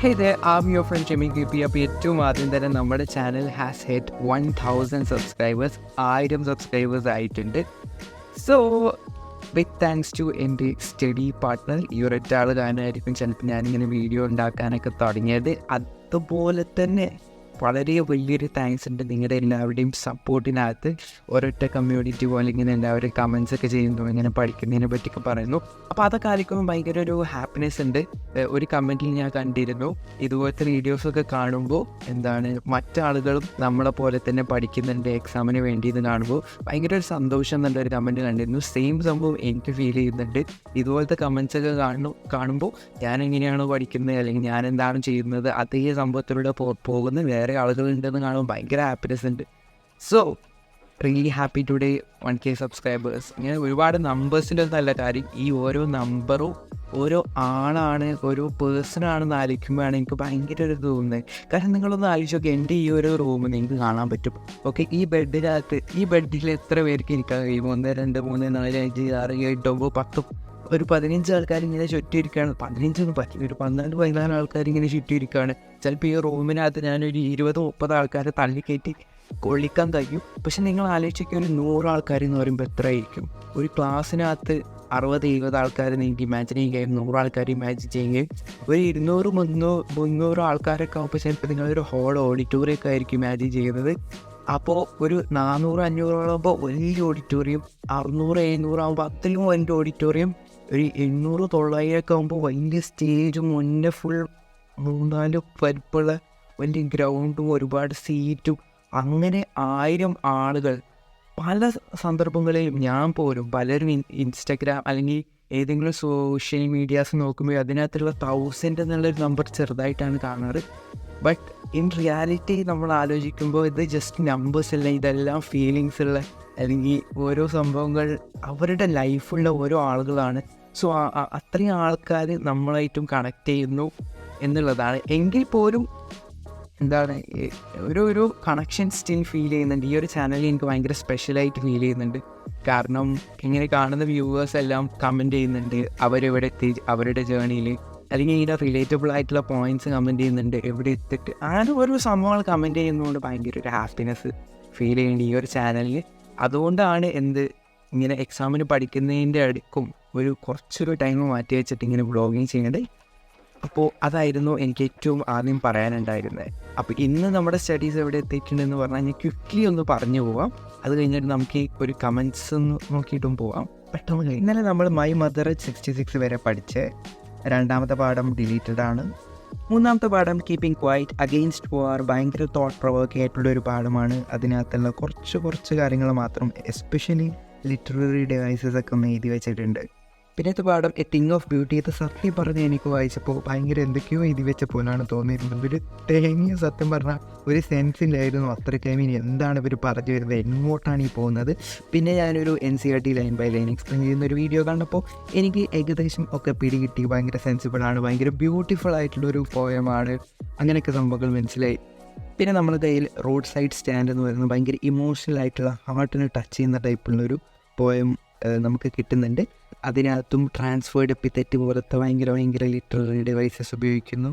Hey there, I'm your friend Jimmy KP. അപ്പോൾ ഏറ്റവും ആദ്യം തന്നെ നമ്മുടെ channel has hit 1000 subscribers 1000 subscribers ആയിട്ടുണ്ട്. സോ ബിഗ് താങ്ക്സ് ടു എൻ്റെ സ്റ്റഡി പാർട്ട്ണർ. ഈ ഒരൊറ്റ ആൾ കാരണമായിരിക്കും ചിലപ്പോൾ ഞാനിങ്ങനെ വീഡിയോ ഉണ്ടാക്കാനൊക്കെ തുടങ്ങിയത്. അതുപോലെ തന്നെ വളരെ വലിയൊരു താങ്ക്സ് ഉണ്ട് നിങ്ങളുടെ എല്ലാവരുടെയും സപ്പോർട്ടിനകത്ത്. ഒരൊറ്റ കമ്മ്യൂണിറ്റി പോലെ ഇങ്ങനെ എല്ലാവരും കമൻസ് ഒക്കെ ചെയ്യുന്നു, ഇങ്ങനെ പഠിക്കുന്നതിനെ പറ്റിയൊക്കെ പറയുന്നു. അപ്പോൾ അതൊക്കെ ആയിരിക്കും ഭയങ്കര ഒരു ഹാപ്പിനെസ് ഉണ്ട്. ഒരു കമൻറ്റിൽ ഞാൻ കണ്ടിരുന്നു, ഇതുപോലത്തെ വീഡിയോസൊക്കെ കാണുമ്പോൾ മറ്റാളുകളും നമ്മളെ പോലെ തന്നെ പഠിക്കുന്നുണ്ട് എക്സാമിന് വേണ്ടി എന്ന് കാണുമ്പോൾ ഭയങ്കര ഒരു സന്തോഷം എന്നുള്ളൊരു കമൻറ്റ് കണ്ടിരുന്നു. സെയിം സംഭവം എനിക്ക് ഫീൽ ചെയ്യുന്നുണ്ട്. ഇതുപോലത്തെ കമൻസൊക്കെ കാണുമ്പോൾ ഞാൻ എങ്ങനെയാണോ പഠിക്കുന്നത് അല്ലെങ്കിൽ ഞാൻ എന്താണ് ചെയ്യുന്നത് അതേ സംഭവത്തിലൂടെ പോകുന്ന വേറെ ആളുകളുണ്ടെന്ന് കാണുമ്പോൾ ഭയങ്കര ഹാപ്പിനെസ് ഉണ്ട്. So really happy today 1K subscribers. ഇങ്ങനെ ഒരുപാട് നമ്പേഴ്സിൻ്റെ നല്ല കാര്യം, ഈ ഓരോ നമ്പറും ഓരോ ആളാണ്, ഓരോ പേഴ്സണാണെന്ന് ആലോചിക്കുമ്പോഴാണ് എനിക്ക് ഭയങ്കര ഒരു തോന്നുന്നത്. കാരണം നിങ്ങളൊന്ന് ആലോചിച്ച് നോക്കി, എൻ്റെ ഈ ഓരോ റൂം നിങ്ങൾക്ക് കാണാൻ പറ്റും. ഓക്കെ, ഈ ബെഡിൽ എത്ര പേർക്ക് ഇരിക്കാൻ കഴിയും? 1 2 3 4 5 6 7 9 10 ഒരു 15 ആൾക്കാർ ഇങ്ങനെ ചുറ്റിയിരിക്കുകയാണ്. 15 പറ്റില്ല, ഒരു 12 14 ആൾക്കാർ ഇങ്ങനെ ചുറ്റിയിരിക്കുകയാണ്. ചിലപ്പോൾ ഈ റൂമിനകത്ത് ഞാനൊരു 20 30 ആൾക്കാരെ തള്ളിക്കയറ്റി കൊള്ളിക്കാൻ കഴിയും. പക്ഷെ നിങ്ങൾ ആലോചിക്കുക, ഒരു 100 ആൾക്കാർ എന്ന് പറയുമ്പോൾ എത്ര ആയിരിക്കും? ഒരു ക്ലാസ്സിനകത്ത് 60-70 ആൾക്കാർ നിങ്ങൾക്ക് ഇമാജിൻ ചെയ്യുകയും 100 ആൾക്കാർ ഇമാജിൻ ചെയ്യുകയും ഒരു 200-300 ആൾക്കാരൊക്കെ ആകുമ്പോൾ ചിലപ്പോൾ നിങ്ങളൊരു ഹോൾ ഓഡിറ്റോറിയമൊക്കെ ആയിരിക്കും ഇമാജിൻ ചെയ്യുന്നത്. അപ്പോൾ ഒരു 400-500 ആകുമ്പോൾ വലിയ ഓഡിറ്റോറിയം, 600-700 ആകുമ്പോൾ അത്രയും വലിയ ഓഡിറ്റോറിയം, ഒരു 800-900 ആകുമ്പോൾ വലിയ സ്റ്റേജും മുന്നേ ഫുൾ 3-4 പരിപ്പുള്ള വലിയ ഗ്രൗണ്ടും ഒരുപാട് സീറ്റും, അങ്ങനെ 1000 ആളുകൾ. പല സന്ദർഭങ്ങളിലും ഞാൻ പോലും പലരും ഇൻസ്റ്റഗ്രാം അല്ലെങ്കിൽ ഏതെങ്കിലും സോഷ്യൽ മീഡിയാസ് നോക്കുമ്പോൾ അതിനകത്തുള്ള 1000 എന്നുള്ളൊരു നമ്പർ ചെറുതായിട്ടാണ് കാണാറ്. ബട്ട് ഇൻ റിയാലിറ്റി നമ്മൾ ആലോചിക്കുമ്പോൾ ഇത് ജസ്റ്റ് നമ്പേഴ്സ് അല്ല, ഇതെല്ലാം ഫീലിങ്സ് ഉള്ള അല്ലെങ്കിൽ ഓരോ സംഭവങ്ങൾ അവരുടെ ലൈഫുള്ള ഓരോ ആളുകളാണ്. സോ അത്രയും ആൾക്കാർ നമ്മളായിട്ടും കണക്ട് ചെയ്യുന്നു എന്നുള്ളതാണ്. എങ്കിൽ പോലും ഒരു കണക്ഷൻ സ്റ്റിൽ ഫീൽ ചെയ്യുന്നുണ്ട്. ഈ ഒരു ചാനലിൽ എനിക്ക് ഭയങ്കര സ്പെഷ്യലായിട്ട് ഫീൽ ചെയ്യുന്നുണ്ട്. കാരണം ഇങ്ങനെ കാണുന്ന വ്യൂവേഴ്സ് എല്ലാം കമൻറ്റ് ചെയ്യുന്നുണ്ട് അവരെവിടെ എത്തി അവരുടെ ജേണിയിൽ, അല്ലെങ്കിൽ ഇങ്ങനെ റിലേറ്റബിൾ ആയിട്ടുള്ള പോയിൻറ്റ്സ് കമൻറ്റ് ചെയ്യുന്നുണ്ട് എവിടെ എത്തിയിട്ട്. അങ്ങനെ ഓരോ സംഭവങ്ങൾ കമൻറ്റ് ചെയ്യുന്നതുകൊണ്ട് ഭയങ്കര ഒരു ഹാപ്പിനെസ് ഫീൽ ചെയ്യുന്നുണ്ട് ഈ ഒരു ചാനലിൽ. അതുകൊണ്ടാണ് ഇങ്ങനെ എക്സാമിന് പഠിക്കുന്നതിൻ്റെ അടുക്കും കുറച്ചൊരു ടൈം മാറ്റി വെച്ചിട്ട് ഇങ്ങനെ വ്ളോഗിങ് ചെയ്യേണ്ടത്. അപ്പോൾ അതായിരുന്നു എനിക്ക് ഏറ്റവും ആദ്യം പറയാനുണ്ടായിരുന്നത്. അപ്പോൾ ഇന്ന് നമ്മുടെ സ്റ്റഡീസ് എവിടെ എത്തിയിട്ടുണ്ടെന്ന് പറഞ്ഞാൽ ഞാൻ ക്വിക്ക്ലി ഒന്ന് പറഞ്ഞു പോവാം. അത് കഴിഞ്ഞിട്ട് നമുക്ക് ഒരു കമൻറ്റ്സ് ഒന്ന് നോക്കിയിട്ടും പോവാം പെട്ടെന്ന്. ഇന്നലെ നമ്മൾ മൈ മദർ 66 വരെ പഠിച്ച്, 2ാമത്തെ പാഠം ഡിലീറ്റഡ് ആണ്. 3ാമത്തെ പാഠം കീപ്പിംഗ് ക്വൈറ്റ് അഗെയിൻസ്റ്റ് വാർ, ഭയങ്കര തോട്ട് പ്രൊവോക്കിംഗ് ആയിട്ടുള്ള ഒരു പാഠമാണ്. അതിനകത്തുള്ള കുറച്ച് കാര്യങ്ങൾ മാത്രം, എസ്പെഷ്യലി ലിറ്റററി ഡിവൈസസ് ഒക്കെ ഒന്ന് എഴുതി വെച്ചിട്ടുണ്ട്. പിന്നത്തെ പാഠം എ തിങ് ഓഫ് ബ്യൂട്ടി. ഇത് സത്യം പറഞ്ഞ് എനിക്ക് വായിച്ചപ്പോൾ ഭയങ്കര എന്തൊക്കെയോ എഴുതി വെച്ച പോലാണ് തോന്നിയിരുന്നത്. ഒരു തേങ്ങിയ സത്യം പറഞ്ഞാൽ ഒരു സെൻസിലായിരുന്നു അത്രയ്ക്ക്. ഇനി എന്താണ് ഇവർ പറഞ്ഞു വരുന്നത്, എങ്ങോട്ടാണ് ഈ പോകുന്നത്. പിന്നെ ഞാനൊരു NCERT line by line explain ചെയ്യുന്ന ഒരു വീഡിയോ കണ്ടപ്പോൾ എനിക്ക് ഏകദേശം ഒക്കെ പിടികിട്ടി. ഭയങ്കര സെൻസിബിളാണ്, ഭയങ്കര ബ്യൂട്ടിഫുൾ ആയിട്ടുള്ളൊരു പോയമാണ്, അങ്ങനെയൊക്കെ സംഭവങ്ങൾ മനസ്സിലായി. പിന്നെ നമ്മുടെ കയ്യിൽ റോഡ് സൈഡ് സ്റ്റാൻഡ് എന്ന് പറയുന്നത് ഭയങ്കര ഇമോഷണൽ ആയിട്ടുള്ള ഹാർട്ടിനെ ടച്ച് ചെയ്യുന്ന ടൈപ്പുള്ളൊരു പോയം നമുക്ക് കിട്ടുന്നുണ്ട്. അതിനകത്തും ട്രാൻസ്ഫേർഡ് എപ്പിതെറ്റ് പോലത്തെ ഭയങ്കര ലിറ്റററി ഡിവൈസസ് ഉപയോഗിക്കുന്നു.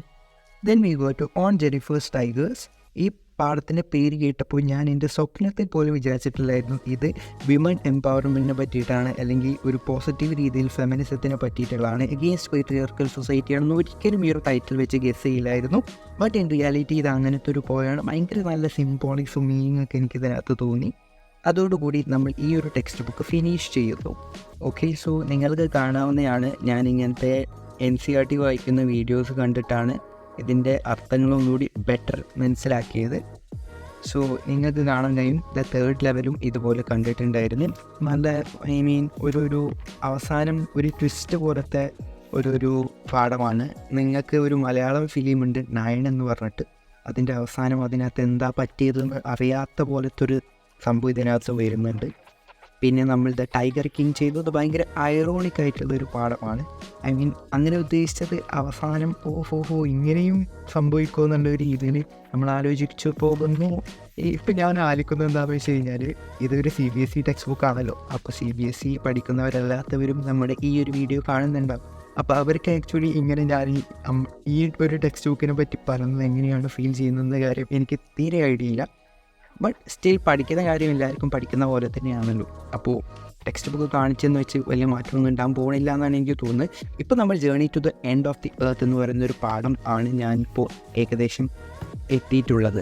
Then we go to Aunt Jennifer's Tigers. ഈ പാഠത്തിൻ്റെ പേര് കേട്ടപ്പോൾ ഞാൻ എൻ്റെ സ്വപ്നത്തിൽ പോലും വിചാരിച്ചിട്ടില്ലായിരുന്നു ഇത് വിമൻ എംപവർമെൻറ്റിനെ പറ്റിയിട്ടാണ്, അല്ലെങ്കിൽ ഒരു പോസിറ്റീവ് രീതിയിൽ ഫെമിനിസത്തിനെ പറ്റിയിട്ടുള്ളതാണ്, എഗെയിൻസ്റ്റ് പേട്രിയാർക്കൽ സൊസൈറ്റിയാണെന്ന് ഒരിക്കലും ഈ ഒരു ടൈറ്റിൽ വെച്ച് ഗെസ് ചെയ്യില്ലായിരുന്നു. ബട്ട് ഇൻ റിയാലിറ്റി ഇത് അങ്ങനത്തെ ഒരു പോയാണ്. ഭയങ്കര നല്ല സിംബോളിക്സും മീനിങ് ഒക്കെ എനിക്കിതിനകത്ത് തോന്നി. അതോടുകൂടി നമ്മൾ ഈ ഒരു ടെക്സ്റ്റ് ബുക്ക് ഫിനിഷ് ചെയ്യുന്നു. ഓക്കെ, സോ നിങ്ങൾക്ക് കാണാവുന്നതാണ്, ഞാൻ ഇങ്ങനത്തെ NCERT വായിക്കുന്ന വീഡിയോസ് കണ്ടിട്ടാണ് ഇതിൻ്റെ അർത്ഥങ്ങളൊന്നുകൂടി ബെറ്റർ മനസ്സിലാക്കിയത്. സോ നിങ്ങൾക്ക് കാണാൻ കഴിയും, 3rd ലെവലും ഇതുപോലെ കണ്ടിട്ടുണ്ടായിരുന്നു. നല്ല ഒരു അവസാനം ഒരു ട്വിസ്റ്റ് പോലത്തെ ഒരു പാഠമാണ്. നിങ്ങൾക്ക് ഒരു മലയാളം ഫിലിമുണ്ട് 9 എന്ന് പറഞ്ഞിട്ട്, അതിൻ്റെ അവസാനം അതിനകത്ത് എന്താ പറ്റിയതെന്ന് അറിയാത്ത പോലത്തെ ഒരു സംഭവം ഇതിനകത്ത് വരുന്നുണ്ട്. പിന്നെ നമ്മളുടെ ടൈഗർ കിങ് ചെയ്തത് ഭയങ്കര ഐറോണിക് ആയിട്ടുള്ളൊരു പാഠമാണ്. ഐ മീൻ അങ്ങനെ ഉദ്ദേശിച്ചത് അവസാനം ഇങ്ങനെയും സംഭവിക്കുമോ എന്നുള്ള രീതിയിൽ നമ്മൾ ആലോചിച്ചു പോകുന്നു. ഇപ്പം ഞാൻ ആലോചിക്കുന്നത് എന്താണെന്ന് വെച്ച് കഴിഞ്ഞാൽ, ഇതൊരു CBSE ടെക്സ്റ്റ് ബുക്ക് ആണല്ലോ. അപ്പോൾ CBSE പഠിക്കുന്നവരല്ലാത്തവരും നമ്മുടെ ഈ ഒരു വീഡിയോ കാണുന്നുണ്ടാവും. അപ്പോൾ അവർക്ക് ആക്ച്വലി ഇങ്ങനെ ഞാൻ ഈ ഒരു ടെക്സ്റ്റ് ബുക്കിനെ പറ്റി പറയുന്നത് എങ്ങനെയാണ് ഫീൽ ചെയ്യുന്നത് കാര്യം എനിക്ക് തീരെ ഐഡിയ ഇല്ല. ബട്ട് സ്റ്റിൽ പഠിക്കുന്ന കാര്യം എല്ലാവർക്കും പഠിക്കുന്ന പോലെ തന്നെയാണല്ലോ. അപ്പോൾ ടെക്സ്റ്റ് ബുക്ക് കാണിച്ചെന്ന് വെച്ച് വലിയ മാറ്റമൊന്നും ഉണ്ടാകാൻ പോകണില്ല എന്നാണ് എനിക്ക് തോന്നുന്നത്. ഇപ്പോൾ നമ്മൾ journey to the end of the earth എന്ന് പറയുന്നൊരു പാഠം ആണ് ഞാനിപ്പോൾ ഏകദേശം എത്തിയിട്ടുള്ളത്.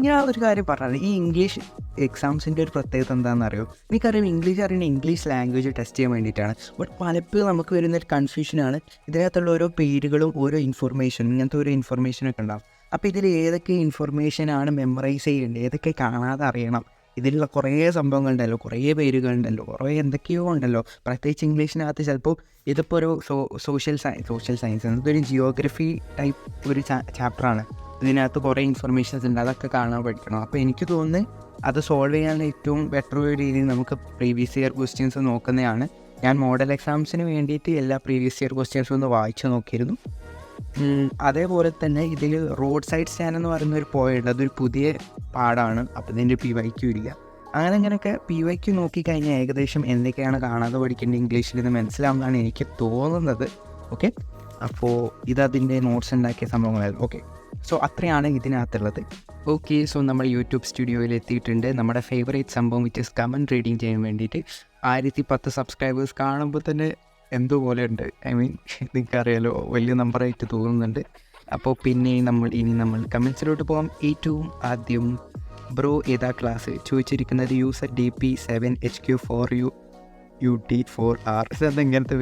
ഞാൻ ഒരു കാര്യം പറഞ്ഞത്, ഈ ഇംഗ്ലീഷ് എക്സാംസിൻ്റെ ഒരു പ്രത്യേകത എന്താണെന്ന് അറിയോ? എനിക്കറിയാം ഇംഗ്ലീഷ് അറിയുന്ന ഇംഗ്ലീഷ് ലാംഗ്വേജ് ടെസ്റ്റ് ചെയ്യാൻ വേണ്ടിയിട്ടാണ്. ബട്ട് പലപ്പോഴും നമുക്ക് വരുന്നൊരു കൺഫ്യൂഷനാണ്. ഇതിനകത്തുള്ള ഓരോ പേരുകളും ഓരോ ഇൻഫർമേഷൻ, ഇങ്ങനത്തെ ഓരോ ഇൻഫർമേഷനൊക്കെ ഉണ്ടാകും. അപ്പോൾ ഇതിൽ ഏതൊക്കെ ഇൻഫർമേഷനാണ് മെമ്മറൈസ് ചെയ്യേണ്ടത്, ഏതൊക്കെ കാണാതെ അറിയണം, ഇതിലുള്ള കുറേ സംഭവങ്ങളുണ്ടല്ലോ, കുറേ പേരുകളുണ്ടല്ലോ, കുറേ എന്തൊക്കെയോ ഉണ്ടല്ലോ. പ്രത്യേകിച്ച് ഇംഗ്ലീഷിനകത്ത് ചിലപ്പോൾ ഇതിപ്പോൾ ഒരു സോഷ്യൽ സയൻസ് എന്നതൊരു ജിയോഗ്രഫി ടൈപ്പ് ഒരു ചാപ്റ്ററാണ്. ഇതിനകത്ത് കുറേ ഇൻഫർമേഷൻസ് ഉണ്ട്, അതൊക്കെ കാണാൻ പഠിക്കണം. അപ്പോൾ എനിക്ക് തോന്നുന്നത് അത് സോൾവ് ചെയ്യാനുള്ള ഏറ്റവും ബെറ്റർ ഒരു രീതിയിൽ നമുക്ക് പ്രീവിയസ് ഇയർ ക്വസ്റ്റ്യൻസ് നോക്കുന്നതാണ്. ഞാൻ മോഡൽ എക്സാംസിന് വേണ്ടിയിട്ട് എല്ലാ പ്രീവിയസ് ഇയർ ക്വസ്റ്റ്യൻസും ഒന്ന് വായിച്ച് നോക്കിയിരുന്നു. അതേപോലെ തന്നെ ഇതിൽ റോഡ് സൈഡ് സ്റ്റാൻഡ് എന്ന് പറയുന്ന ഒരു പോയിന്റ്, അതൊരു പുതിയ പാഠമാണ്. അപ്പോൾ ഇതിൻ്റെ PYQ ഇല്ല. അങ്ങനെയൊക്കെ PYQ നോക്കിക്കഴിഞ്ഞാൽ ഏകദേശം എന്തൊക്കെയാണ് കാണാതെ പഠിക്കേണ്ടത് ഇംഗ്ലീഷിൽ നിന്ന് മനസ്സിലാവുന്നതാണ് എനിക്ക് തോന്നുന്നത്. ഓക്കെ, അപ്പോൾ ഇതതിൻ്റെ നോട്ട്സ് ഉണ്ടാക്കിയ സംഭവങ്ങളായിരുന്നു. ഓക്കെ, സോ അത്രയാണ് ഇതിനകത്തുള്ളത്. ഓക്കെ, സോ നമ്മൾ യൂട്യൂബ് സ്റ്റുഡിയോയിൽ എത്തിയിട്ടുണ്ട്. നമ്മുടെ ഫേവറേറ്റ് സംഭവം വിച്ച് ഇസ് കമൻറ്റ് റീഡിങ് ചെയ്യാൻ വേണ്ടിയിട്ട് 1010 സബ്സ്ക്രൈബേഴ്സ് കാണുമ്പോൾ തന്നെ എന്തോ പോലെ ഉണ്ട്. ഐ മീൻ നിങ്ങൾക്കറിയാലോ, വലിയ നമ്പറായിട്ട് തോന്നുന്നുണ്ട്. അപ്പോൾ പിന്നെ നമ്മൾ കമൻസിലോട്ട് പോകാം. ഏറ്റവും ആദ്യം ബ്രോ ഏതാ ക്ലാസ് ചോദിച്ചിരിക്കുന്നത് യൂസർ DP7HQ4UT4R. അതെങ്ങനത്തെ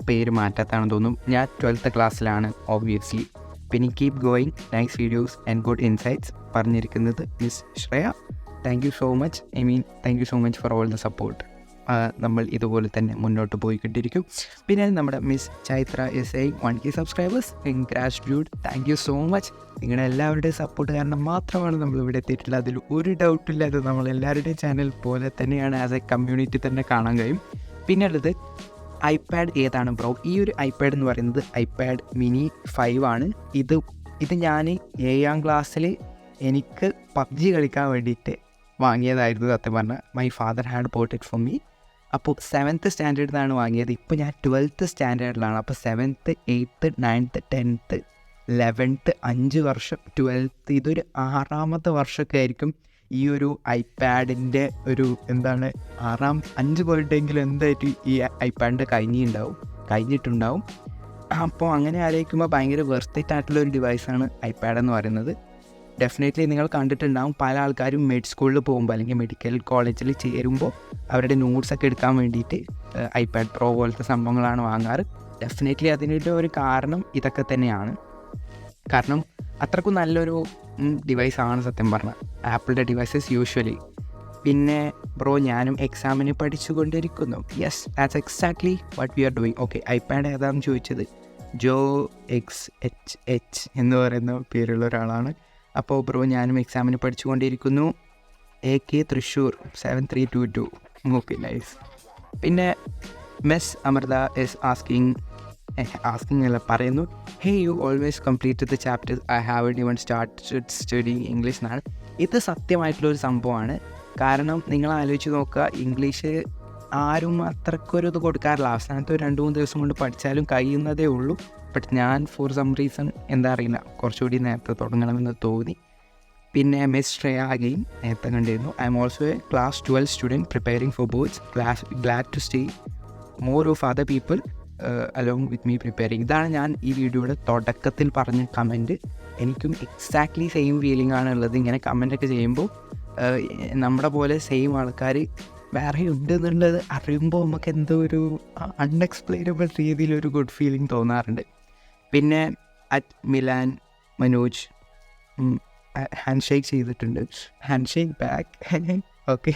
പേര് മാറ്റാത്താണെന്ന് തോന്നും. ഞാൻ 12th ക്ലാസ്സിലാണ് ഓബ്വിയസ്ലി. പിന്നെ keep going, nice videos and good insights പറഞ്ഞിരിക്കുന്നത് miss Shreya. Thank you so much. Thank you so much for all the support. നമ്മൾ ഇതുപോലെ തന്നെ മുന്നോട്ട് പോയിക്കൊണ്ടിരിക്കും. പിന്നെ നമ്മുടെ miss Chaitra SI 1K subscribers, gratitude. Thank you so much. നിങ്ങളുടെ എല്ലാവരുടെയും സപ്പോർട്ട് കാരണം മാത്രമാണ് നമ്മളിവിടെ എത്തിയിട്ടുള്ളത്. അതിൽ ഒരു ഡൗട്ടില്ല. അത് നമ്മളെല്ലാവരുടെയും ചാനൽ പോലെ തന്നെയാണ്, ആസ് എ കമ്മ്യൂണിറ്റി തന്നെ കാണാൻ കഴിയും. പിന്നെ ഉള്ളത് ഐപാഡ് ഏതാണ് ബ്രോ? ഈ ഒരു ഐപാഡ് എന്ന് പറയുന്നത് ഐപാഡ് മിനി 5 ആണ്. ഇത് ഞാൻ 7ാം ക്ലാസ്സിൽ എനിക്ക് PUBG കളിക്കാൻ വേണ്ടിയിട്ട് വാങ്ങിയതായിരുന്നു. സത്യം പറഞ്ഞാൽ my father had boat it for me. അപ്പോൾ 7th സ്റ്റാൻഡേർഡിലാണ് വാങ്ങിയത്. ഇപ്പോൾ ഞാൻ 12th സ്റ്റാൻഡേർഡിലാണ്. അപ്പോൾ 7th 8th 9th 10th 11th 5 വർഷം, 12th ഇതൊരു 6ാമത്തെ വർഷമൊക്കെ ആയിരിക്കും ഈ ഒരു ഐപാഡിൻ്റെ ഒരു 5 കൊല്ലത്തെങ്കിലും എന്തായിട്ട് ഈ ഐപാഡിൻ്റെ കഴിഞ്ഞിട്ടുണ്ടാവും. അപ്പോൾ അങ്ങനെ ആലോചിക്കുമ്പോൾ ഭയങ്കര വെർത്ത് ആയിട്ടുള്ളൊരു ഡിവൈസാണ് ഐപാഡ് എന്ന് പറയുന്നത്. ഡെഫിനറ്റ്ലി നിങ്ങൾ കണ്ടിട്ടുണ്ടാവും, പല ആൾക്കാരും സ്കൂളിൽ പോകുമ്പോൾ അല്ലെങ്കിൽ മെഡിക്കൽ കോളേജിൽ ചേരുമ്പോൾ അവരുടെ നോട്ട്സൊക്കെ എടുക്കാൻ വേണ്ടിയിട്ട് ഐപാഡ് പ്രോ പോലത്തെ സംഭവങ്ങളാണ് വാങ്ങാറ്. ഡെഫിനറ്റ്ലി അതിൻ്റെ ഒരു കാരണം ഇതൊക്കെ തന്നെയാണ്. കാരണം അത്രക്കും നല്ലൊരു ഡിവൈസാണ് സത്യം പറഞ്ഞാൽ ആപ്പിളിൻ്റെ ഡിവൈസസ് യൂഷ്വലി. പിന്നെ ബ്രോ ഞാനും എക്സാമിന് പഠിച്ചുകൊണ്ടിരിക്കുന്നു. Yes, that's exactly what we are doing. Okay, iPad ഏതാണെന്ന് ചോദിച്ചത് ജോ XHH എന്ന് പറയുന്ന പേരുള്ള ഒരാളാണ്. അപ്പോൾ ബ്രോ ഞാനും എക്സാമിന് പഠിച്ചുകൊണ്ടിരിക്കുന്നു. AK തൃശ്ശൂർ 7322. Okay, nice. പിന്നെ മിസ് അമൃത ഇസ് ആസ്കിങ് അല്ല പറയുന്നു, ഹേ you always complete the chapters I haven't even started studying English എന്നാണ്. ഇത് സത്യമായിട്ടുള്ളൊരു സംഭവമാണ്. കാരണം നിങ്ങൾ ആലോചിച്ച് നോക്കുക, ഇംഗ്ലീഷ് ആരും അത്രക്കൊരു ഇത് കൊടുക്കാറില്ല. അവസാനത്തെ 2-3 ദിവസം കൊണ്ട് പഠിച്ചാലും കഴിയുന്നതേ ഉള്ളൂ. ബട്ട് ഞാൻ ഫോർ സം റീസൺ എന്താ അറിയില്ല, കുറച്ചുകൂടി നേരത്തെ തുടങ്ങണമെന്ന് തോന്നി. പിന്നെ മിസ് ശ്രേയ അഗെയിൻ നേരത്തെ കണ്ടിരുന്നു. I am also a class 12 student preparing for boards. Glad to stay more of other people along with me preparing. ഇതാണ് ഞാൻ ഈ വീഡിയോയുടെ തുടക്കത്തിൽ പറഞ്ഞ കമൻറ്റ്. എനിക്കും എക്സാക്ട്ലി സെയിം ഫീലിംഗ് ആണ് ഉള്ളത്. ഇങ്ങനെ കമൻറ്റൊക്കെ ചെയ്യുമ്പോൾ നമ്മുടെ പോലെ സെയിം ആൾക്കാർ വേറെ ഉണ്ടെന്നുള്ളത് അറിയുമ്പോൾ നമുക്ക് എന്തോ ഒരു അൺഎക്സ്പ്ലെയിനബിൾ രീതിയിലൊരു ഗുഡ് ഫീലിംഗ് തോന്നാറുണ്ട്. പിന്നെ at Milan Manoj hand shake ചെയ്തിട്ടുണ്ട്, hand shake back. Okay,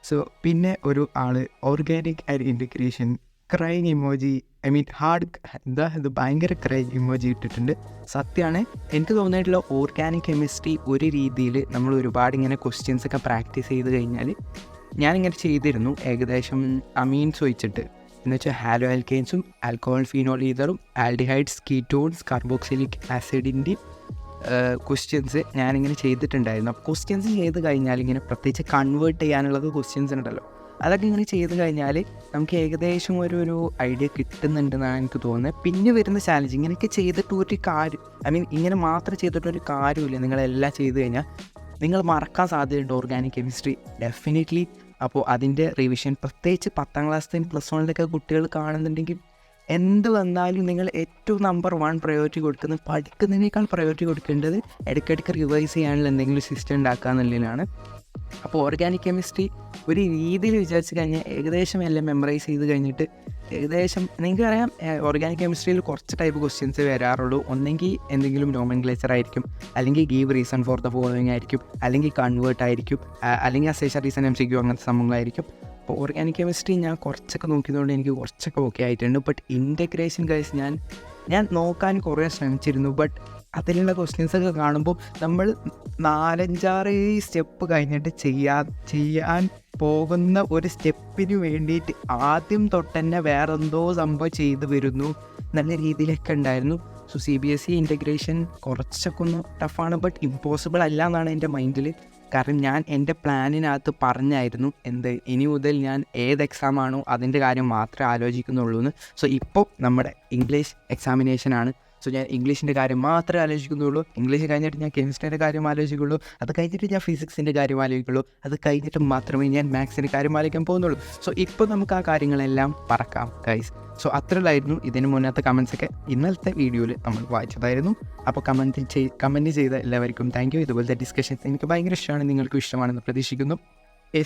so പിന്നെ ഒരു ആൾ organic and integration crying emoji, I mean hard ഇത് ഭയങ്കര ക്രൈങ് ഇമോജി ഇട്ടിട്ടുണ്ട്. സത്യമാണ്, എനിക്ക് തോന്നിയിട്ടുള്ള ഓർഗാനിക് കെമിസ്ട്രി ഒരു രീതിയിൽ നമ്മൾ ഒരുപാട് ഇങ്ങനെ ക്വസ്റ്റ്യൻസൊക്കെ പ്രാക്ടീസ് ചെയ്ത് കഴിഞ്ഞാൽ ഞാനിങ്ങനെ ചെയ്തിരുന്നു ഏകദേശം അമീൻസ് വെച്ചിട്ട്, എന്ന് വെച്ചാൽ ഹാലോ ആൽക്കെയിൻസും ആൽക്കഹോൾ ഫീനോൾ ഈതറും ആൽഡിഹൈഡ്സ് കീറ്റോൺസ് കാർബോക്സിലിക് ആസിഡിൻ്റെ ക്വസ്റ്റ്യൻസ് ഞാനിങ്ങനെ ചെയ്തിട്ടുണ്ടായിരുന്നു. അപ്പോൾ ക്വസ്റ്റ്യൻസ് ചെയ്ത് കഴിഞ്ഞാൽ ഇങ്ങനെ പ്രത്യേകിച്ച് കൺവേർട്ട് ചെയ്യാനുള്ളത് ക്വസ്റ്റ്യൻസ് ഉണ്ടല്ലോ, അതൊക്കെ ഇങ്ങനെ ചെയ്ത് കഴിഞ്ഞാൽ നമുക്ക് ഏകദേശം ഒരു ഐഡിയ കിട്ടുന്നുണ്ടെന്നാണ് എനിക്ക് തോന്നുന്നത്. പിന്നെ വരുന്ന ചാലഞ്ച്, ഇങ്ങനെയൊക്കെ ചെയ്തിട്ട് ഒരു കാര്യം, ഇങ്ങനെ മാത്രം ചെയ്തിട്ടൊരു കാര്യമില്ല. നിങ്ങളെല്ലാം ചെയ്ത് കഴിഞ്ഞാൽ നിങ്ങൾ മറക്കാൻ സാധ്യതയുണ്ട് ഓർഗാനിക് കെമിസ്ട്രി ഡെഫിനറ്റ്ലി. അപ്പോൾ അതിൻ്റെ റിവിഷൻ, പ്രത്യേകിച്ച് 10ാം ക്ലാസ്സിലെയും +1 കുട്ടികൾ കാണുന്നുണ്ടെങ്കിൽ എന്ത് വന്നാലും നിങ്ങൾ ഏറ്റവും നമ്പർ 1 പ്രയോറിറ്റി കൊടുക്കുന്നത്, പഠിക്കുന്നതിനേക്കാൾ പ്രയോറിറ്റി കൊടുക്കേണ്ടത് ഇടയ്ക്കിടയ്ക്ക് റിവൈസ് ചെയ്യാനുള്ള എന്തെങ്കിലും സിസ്റ്റം ഉണ്ടാക്കുക എന്നുള്ളതിലാണ്. അപ്പോൾ ഓർഗാനിക് കെമിസ്ട്രി ഒരു രീതിയിൽ വിചാരിച്ച് കഴിഞ്ഞാൽ ഏകദേശം എല്ലാം മെമ്മറൈസ് ചെയ്ത് കഴിഞ്ഞിട്ട് ഏകദേശം നിങ്ങൾക്കറിയാം ഓർഗാനിക് കെമിസ്ട്രിയിൽ കുറച്ച് ടൈപ്പ് ക്വസ്റ്റ്യൻസ് വരാറുള്ളൂ. ഒന്നെങ്കിൽ എന്തെങ്കിലും നോമൻക്ലേച്ചർ ആയിരിക്കും, അല്ലെങ്കിൽ give reason for the following ആയിരിക്കും, അല്ലെങ്കിൽ കൺവേർട്ട് ആയിരിക്കും, അല്ലെങ്കിൽ അസേഷൻ റീസൺ MCQ അങ്ങനത്തെ സംഭവങ്ങളായിരിക്കും. അപ്പോൾ ഓർഗാനിക് കെമിസ്ട്രി ഞാൻ കുറച്ചൊക്കെ നോക്കിയതുകൊണ്ട് എനിക്ക് കുറച്ചൊക്കെ ഓക്കെ ആയിട്ടുണ്ട്. ബട്ട് ഇൻ്റഗ്രേഷൻ ഗൈസ് ഞാൻ നോക്കാൻ കുറേ ശ്രമിച്ചിരുന്നു. ബട്ട് അതിലുള്ള ക്വസ്റ്റ്യൻസൊക്കെ കാണുമ്പോൾ നമ്മൾ 4-5-6 സ്റ്റെപ്പ് കഴിഞ്ഞിട്ട് ചെയ്യാൻ പോകുന്ന ഒരു സ്റ്റെപ്പിന് വേണ്ടിയിട്ട് ആദ്യം തൊട്ടന്നെ വേറെന്തോ സംഭവം ചെയ്തു വരുന്നു നല്ല രീതിയിലൊക്കെ ഉണ്ടായിരുന്നു. സോ CBSE ഇൻ്റഗ്രേഷൻ കുറച്ചൊക്കെ ഒന്ന് ടഫാണ്, ബട്ട് ഇമ്പോസിബിൾ അല്ല എന്നാണ് എൻ്റെ മൈൻഡിൽ. കാരണം ഞാൻ എൻ്റെ പ്ലാനിനകത്ത് പറഞ്ഞായിരുന്നു ഇനി മുതൽ ഞാൻ ഏത് എക്സാമാണോ അതിൻ്റെ കാര്യം മാത്രമേ ആലോചിക്കുന്നുള്ളൂ എന്ന്. സോ ഇപ്പോൾ നമ്മുടെ ഇംഗ്ലീഷ് എക്സാമിനേഷനാണ്. സോ ഞാൻ ഇംഗ്ലീഷിൻ്റെ കാര്യം മാത്രമേ ആലോചിക്കുന്നുള്ളൂ. ഇംഗ്ലീഷ് കഴിഞ്ഞിട്ട് ഞാൻ കെമിസ്ട്രിയുടെ കാര്യം ആലോചിക്കുള്ളൂ. അത് കഴിഞ്ഞിട്ട് ഞാൻ ഫിസിക്സിൻ്റെ കാര്യം ആലോചിക്കുള്ളൂ. അത് കഴിഞ്ഞിട്ട് മാത്രമേ ഞാൻ മാത്സിൻ്റെ കാര്യം ആലോചിക്കാൻ പോകുന്നുള്ളൂ. സോ ഇപ്പോൾ നമുക്ക് ആ കാര്യങ്ങളെല്ലാം പറക്കാം ഗൈസ്. സോ അത്രയുള്ളായിരുന്നു ഇതിന് മുന്നത്തെ കമൻസൊക്കെ ഇന്നലത്തെ വീഡിയോയിൽ നമ്മൾ വായിച്ചതായിരുന്നു. അപ്പോൾ കമൻറ്റ് ചെയ്ത എല്ലാവർക്കും താങ്ക് യു. ഇതുപോലത്തെ ഡിസ്കഷൻസ് എനിക്ക് ഭയങ്കര ഇഷ്ടമാണ്, നിങ്ങൾക്കും ഇഷ്ടമാണെന്ന് പ്രതീക്ഷിക്കുന്നു.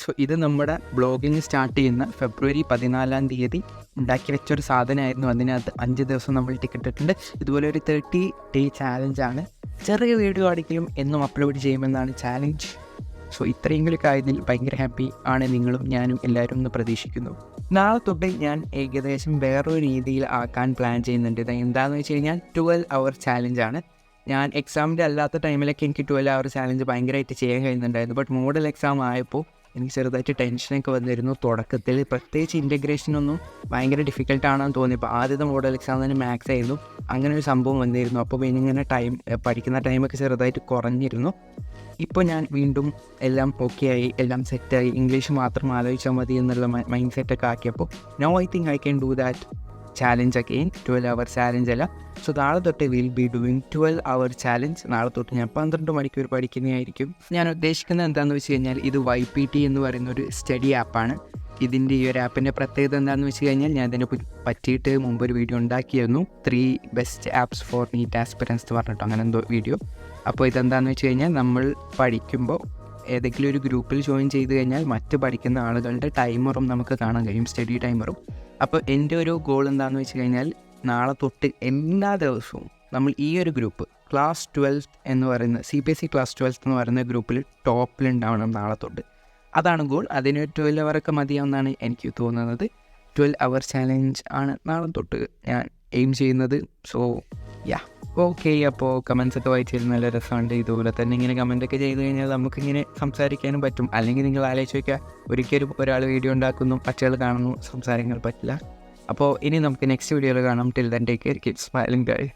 സോ ഇത് നമ്മുടെ ബ്ലോഗിങ് സ്റ്റാർട്ട് ചെയ്യുന്ന ഫെബ്രുവരി 14-ാം തീയതി ഉണ്ടാക്കി വെച്ചൊരു സാധനമായിരുന്നു. അതിനകത്ത് 5 ദിവസം നമ്മൾ ടിക്കറ്റ് ഇട്ടിട്ടുണ്ട്. ഇതുപോലെ ഒരു 30 day ചാലഞ്ചാണ്. ചെറിയ വീഡിയോ ആണെങ്കിലും എന്നും അപ്ലോഡ് ചെയ്യുമെന്നാണ് ചാലഞ്ച്. സോ ഇത്രയെങ്കിലൊക്കെ ആയതിൽ ഭയങ്കര ഹാപ്പി ആണ് നിങ്ങളും ഞാനും എല്ലാവരും എന്ന് പ്രതീക്ഷിക്കുന്നു. നാളെ തൊട്ട് ഞാൻ ഏകദേശം വേറൊരു രീതിയിൽ ആക്കാൻ പ്ലാൻ ചെയ്യുന്നുണ്ട്. എന്താണെന്ന് വെച്ച് കഴിഞ്ഞാൽ 12 hour ചാലഞ്ചാണ്. ഞാൻ എക്സാമിൻ്റെ അല്ലാത്ത ടൈമിലൊക്കെ എനിക്ക് 12 hour ചാലഞ്ച് ഭയങ്കരമായിട്ട് ചെയ്യാൻ കഴിയുന്നുണ്ടായിരുന്നു. ബട്ട് മോഡൽ എക്സാം ആയപ്പോൾ എനിക്ക് ചെറുതായിട്ട് ടെൻഷനൊക്കെ വന്നിരുന്നു തുടക്കത്തിൽ. പ്രത്യേകിച്ച് ഇൻ്റഗ്രേഷനൊന്നും ഭയങ്കര ഡിഫിക്കൽട്ടാണെന്ന് തോന്നിയപ്പോൾ ആദ്യത്തെ മോഡൽ എക്സാം തന്നെ മാത്സ് ആയിരുന്നു. അങ്ങനെ ഒരു സംഭവം വന്നിരുന്നു. അപ്പോൾ പിന്നെ ഇങ്ങനെ പഠിക്കുന്ന ടൈമൊക്കെ ചെറുതായിട്ട് കുറഞ്ഞിരുന്നു. ഇപ്പോൾ ഞാൻ വീണ്ടും എല്ലാം ഓക്കെ ആയി, എല്ലാം സെറ്റായി, ഇംഗ്ലീഷ് മാത്രം ആലോചിച്ചാൽ മതി എന്നുള്ള മൈൻഡ് സെറ്റൊക്കെ ആക്കിയപ്പോൾ I think I can do that challenge again. 12 hour challenge അല്ല. സോ നാളെ തൊട്ട് will be doing 12 hour challenge. നാളെ തൊട്ട് ഞാൻ 12 മണിക്കൂർ പഠിക്കുന്നതായിരിക്കും. ഞാൻ ഉദ്ദേശിക്കുന്നത് എന്താണെന്ന് വെച്ച് കഴിഞ്ഞാൽ ഇത് YPT എന്ന് പറയുന്ന ഒരു സ്റ്റഡി ആപ്പാണ്. ഇതിൻ്റെ ഈ ഒരു ആപ്പിൻ്റെ പ്രത്യേകത എന്താണെന്ന് വെച്ച് കഴിഞ്ഞാൽ ഞാൻ ഇതിനെ പറ്റിയിട്ട് മുമ്പൊരു വീഡിയോ ഉണ്ടാക്കിയിരുന്നു. 3 best apps for NEET aspirants എന്ന് പറഞ്ഞിട്ടോ അങ്ങനെ എന്തോ വീഡിയോ. അപ്പോൾ ഇതെന്താണെന്ന് വെച്ച് കഴിഞ്ഞാൽ നമ്മൾ പഠിക്കുമ്പോൾ ഏതെങ്കിലും ഒരു ഗ്രൂപ്പിൽ ജോയിൻ ചെയ്ത് കഴിഞ്ഞാൽ മറ്റ് പഠിക്കുന്ന ആളുകളുടെ ടൈമറും നമുക്ക് കാണാൻ കഴിയും, സ്റ്റഡി ടൈമറും. അപ്പോൾ എൻ്റെ ഒരു ഗോൾ എന്താണെന്ന് വെച്ച് കഴിഞ്ഞാൽ നാളെ തൊട്ട് എല്ലാ ദിവസവും നമ്മൾ ഈ ഒരു ഗ്രൂപ്പ് ക്ലാസ് 12 എന്ന് പറയുന്ന CBSE ക്ലാസ് 12 എന്ന് പറയുന്ന ഗ്രൂപ്പിൽ ടോപ്പിലുണ്ടാവണം നാളെ തൊട്ട്. അതാണ് ഗോൾ. അതിന് 12 hour മതിയാവുന്നതാണ് എനിക്ക് തോന്നുന്നത്. 12 hour ചാലഞ്ച് ആണ് നാളെ തൊട്ട് ഞാൻ എയിം ചെയ്യുന്നത്. So okay. അപ്പോൾ കമൻസൊക്കെ വായിച്ചിരുന്ന നല്ല രസമുണ്ട്. ഇതുപോലെ തന്നെ ഇങ്ങനെ കമൻറ്റൊക്കെ ചെയ്ത് കഴിഞ്ഞാൽ നമുക്കിങ്ങനെ സംസാരിക്കാനും പറ്റും. അല്ലെങ്കിൽ നിങ്ങൾ ആലോചിച്ച് വയ്ക്കുക, ഒരിക്കലും ഒരാൾ വീഡിയോ ഉണ്ടാക്കുന്നു, മറ്റേയാൾ കാണുന്നു, സംസാരിക്കാൻ പറ്റില്ല. അപ്പോൾ ഇനി നമുക്ക് നെക്സ്റ്റ് വീഡിയോയിൽ കാണാം. Till then take care, keep smiling guys.